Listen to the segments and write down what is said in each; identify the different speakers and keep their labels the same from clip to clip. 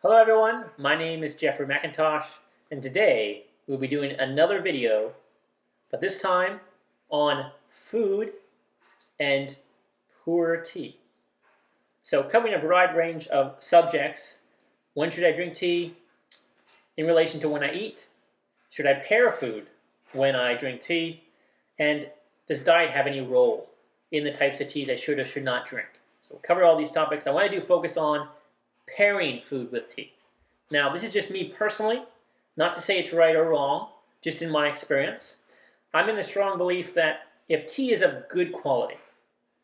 Speaker 1: Hello everyone, my name is Jeffrey McIntosh, and today we'll be doing another video, but this time on food and Puerh tea. So covering a wide range of subjects. When should I drink tea in relation to when I eat? Should I pair food when I drink tea? And does diet have any role in the types of teas I should or should not drink? So we'll cover all these topics. I want to focus on pairing food with tea. Now, this is just me personally, not to say it's right or wrong, just in my experience. I'm in the strong belief that if tea is of good quality,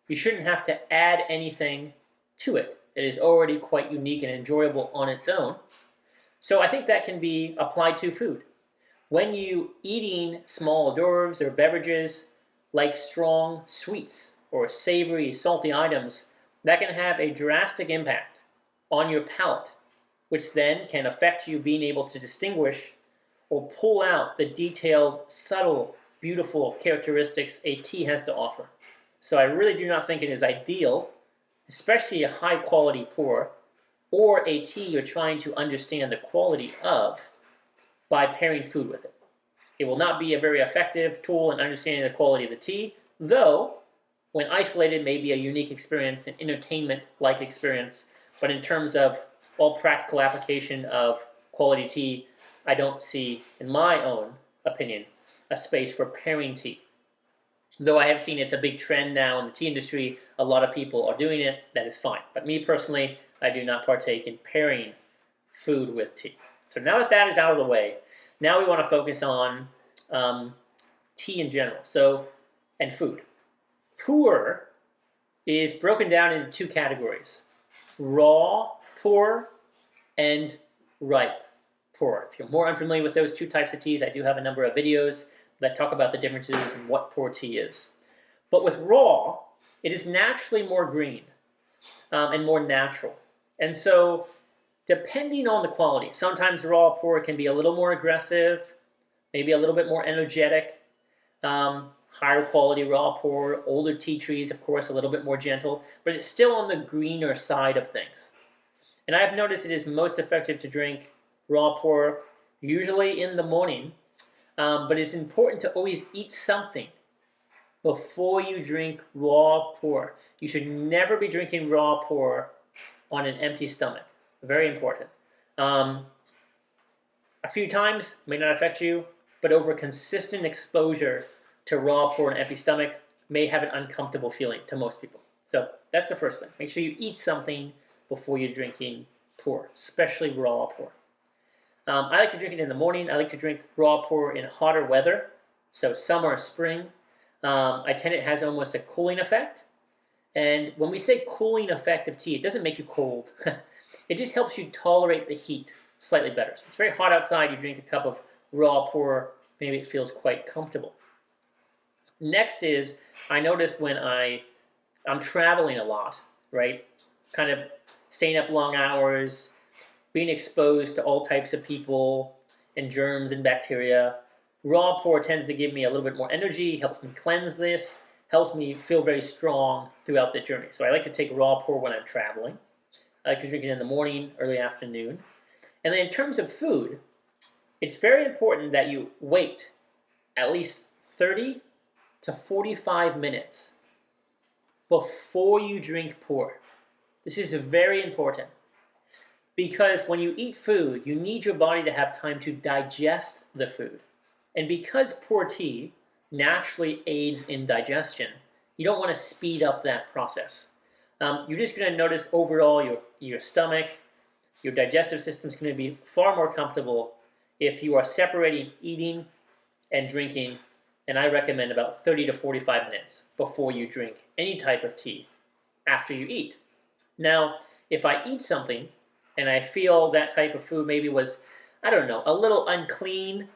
Speaker 1: you shouldn't have to add anything to it. It is already quite unique and enjoyable on its own. So I think that can be applied to food. When you eating small hors d'oeuvres or beverages like strong sweets or savory, salty items, that can have a drastic impact on your palate, which then can affect you being able to distinguish or pull out the detailed, subtle, beautiful characteristics a tea has to offer. So I really do not think it is ideal, especially a high-quality pour, or a tea you're trying to understand the quality of, by pairing food with it. It will not be a very effective tool in understanding the quality of the tea, though, when isolated, may be a unique experience, an entertainment-like experience. But in terms of all practical application of quality tea, I don't see, in my own opinion, a space for pairing tea. Though I have seen it's a big trend now in the tea industry, a lot of people are doing it, that is fine. But me personally, I do not partake in pairing food with tea. So now that that is out of the way, now we want to focus on tea in general, and food. Puerh is broken down into two categories: raw puerh and ripe puerh. If you're more unfamiliar with those two types of teas, I do have a number of videos that talk about the differences in what puerh tea is. But with raw, it is naturally more green and more natural. And so, depending on the quality, sometimes raw puerh can be a little more aggressive, maybe a little bit more energetic. Higher quality raw puerh, older tea trees, of course, a little bit more gentle, but it's still on the greener side of things. And I've noticed it is most effective to drink raw puerh, usually in the morning, but it's important to always eat something before you drink raw puerh. You should never be drinking raw puerh on an empty stomach. Very important. A few times may not affect you, but over consistent exposure to raw puerh on an empty stomach may have an uncomfortable feeling to most people. So that's the first thing. Make sure you eat something before you're drinking puerh, especially raw puerh. I like to drink it in the morning. I like to drink raw puerh in hotter weather, so summer or spring. It has almost a cooling effect. And when we say cooling effect of tea, it doesn't make you cold. It just helps you tolerate the heat slightly better. So it's very hot outside, you drink a cup of raw puerh, maybe it feels quite comfortable. Next is, I notice when I'm traveling a lot, right? Kind of staying up long hours, being exposed to all types of people and germs and bacteria. Raw puerh tends to give me a little bit more energy, helps me cleanse this, helps me feel very strong throughout the journey. So I like to take raw puerh when I'm traveling. I like to drink it in the morning, early afternoon. And then in terms of food, it's very important that you wait at least 30 to 45 minutes before you drink puerh. This is very important because when you eat food, you need your body to have time to digest the food. And because puerh tea naturally aids in digestion, you don't want to speed up that process. You're just going to notice overall your stomach, your digestive system is going to be far more comfortable if you are separating eating and drinking. And I recommend about 30 to 45 minutes before you drink any type of tea after you eat. Now, if I eat something and I feel that type of food maybe was, I don't know, a little unclean,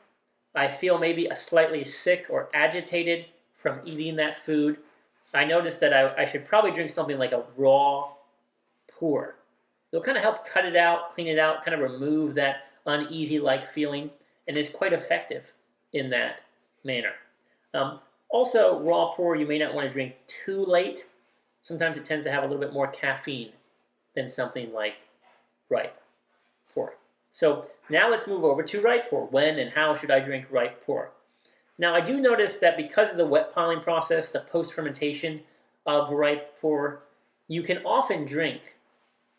Speaker 1: I feel maybe slightly sick or agitated from eating that food, I notice that I should probably drink something like a raw puerh. It'll kind of help cut it out, clean it out, kind of remove that uneasy-like feeling, and is quite effective in that manner. Also, raw puerh you may not want to drink too late. Sometimes it tends to have a little bit more caffeine than something like ripe puerh. So now let's move over to right pour. When and how should I drink right pour? Now I do notice that because of the wet piling process, the post-fermentation of right pour, you can often drink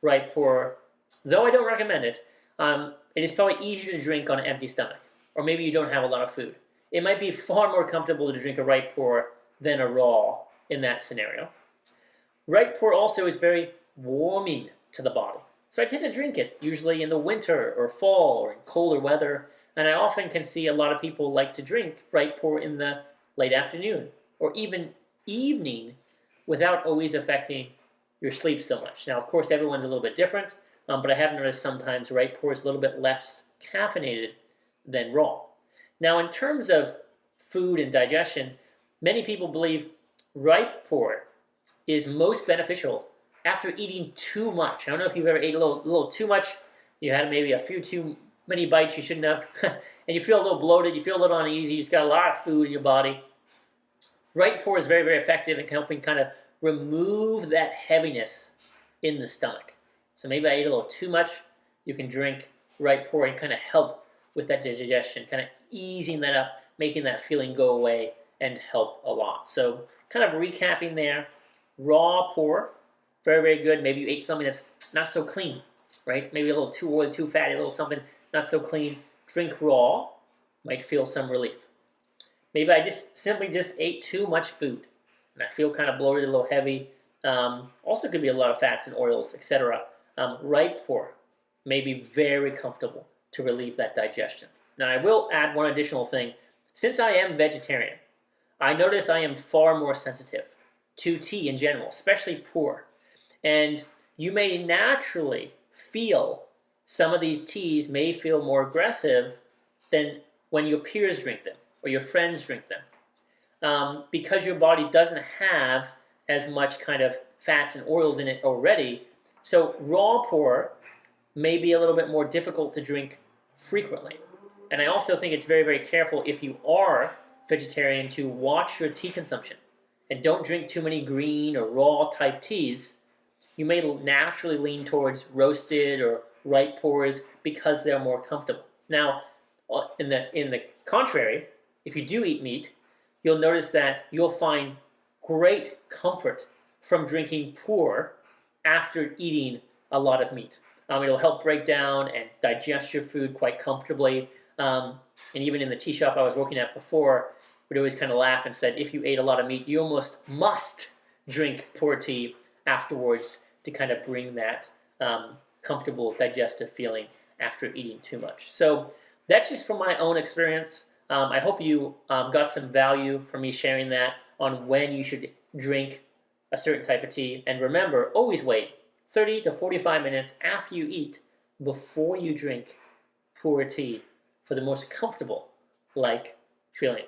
Speaker 1: right pour, though I don't recommend it. It is probably easier to drink on an empty stomach, or maybe you don't have a lot of food. It might be far more comfortable to drink a right pour than a raw in that scenario. Right pour also is very warming to the body. So I tend to drink it, usually in the winter or fall or in colder weather. And I often can see a lot of people like to drink right pour in the late afternoon or even evening without always affecting your sleep so much. Now, of course, everyone's a little bit different, but I have noticed sometimes right pour is a little bit less caffeinated than raw. Now, in terms of food and digestion, many people believe right pour is most beneficial after eating too much. I don't know if you've ever ate a little too much. You had maybe a few too many bites you shouldn't have, and you feel a little bloated, you feel a little uneasy, you just got a lot of food in your body. Right pour is very, very effective in helping kind of remove that heaviness in the stomach. So maybe I ate a little too much, you can drink right pour and kind of help with that digestion, kind of easing that up, making that feeling go away and help a lot. So kind of recapping there, raw pour, very, very good. Maybe you ate something that's not so clean, right? Maybe a little too oily, too fatty, a little something not so clean. Drink raw, might feel some relief. Maybe I simply ate too much food, and I feel kind of bloated, a little heavy. Also could be a lot of fats and oils, etc. Right pour may be very comfortable to relieve that digestion. Now I will add one additional thing. Since I am vegetarian, I notice I am far more sensitive to tea in general, especially Puerh. And you may naturally feel some of these teas may feel more aggressive than when your peers drink them or your friends drink them. Because your body doesn't have as much kind of fats and oils in it already. So raw pour may be a little bit more difficult to drink frequently. And I also think it's very, very careful if you are vegetarian to watch your tea consumption and don't drink too many green or raw type teas. You may naturally lean towards roasted or right pours because they're more comfortable. Now, in the contrary, if you do eat meat, you'll notice that you'll find great comfort from drinking Puerh after eating a lot of meat. It'll help break down and digest your food quite comfortably. And even in the tea shop I was working at before, we'd always kind of laugh and said, if you ate a lot of meat, you almost must drink Puerh tea afterwards to kind of bring that comfortable digestive feeling after eating too much. So that's just from my own experience. I hope you got some value from me sharing that on when you should drink a certain type of tea. And remember, always wait 30 to 45 minutes after you eat before you drink Puerh tea for the most comfortable feeling.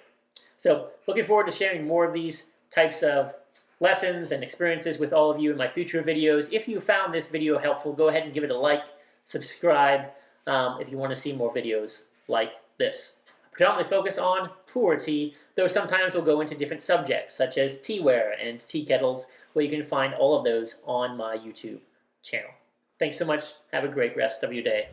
Speaker 1: So looking forward to sharing more of these types of lessons and experiences with all of you in my future videos. If you found this video helpful, go ahead and give it a like, subscribe if you want to see more videos like this. I predominantly focus on Puerh tea, though sometimes we'll go into different subjects such as teaware and tea kettles, where you can find all of those on my YouTube channel. Thanks so much. Have a great rest of your day.